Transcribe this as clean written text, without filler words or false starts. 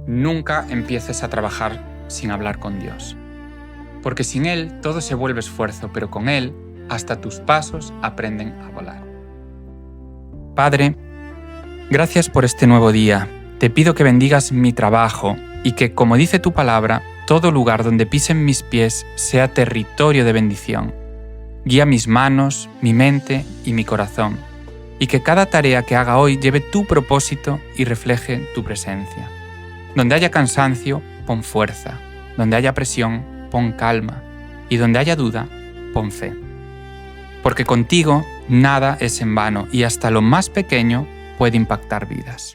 Nunca empieces a trabajar sin hablar con Dios. Porque sin Él todo se vuelve esfuerzo, pero con Él hasta tus pasos aprenden a volar. Padre, gracias por este nuevo día. Te pido que bendigas mi trabajo y que, como dice tu palabra, todo lugar donde pisen mis pies sea territorio de bendición. Guía mis manos, mi mente y mi corazón, y que cada tarea que haga hoy lleve tu propósito y refleje tu presencia. Donde haya cansancio, pon fuerza. Donde haya presión, pon calma. Y donde haya duda, pon fe. Porque contigo nada es en vano y hasta lo más pequeño puede impactar vidas.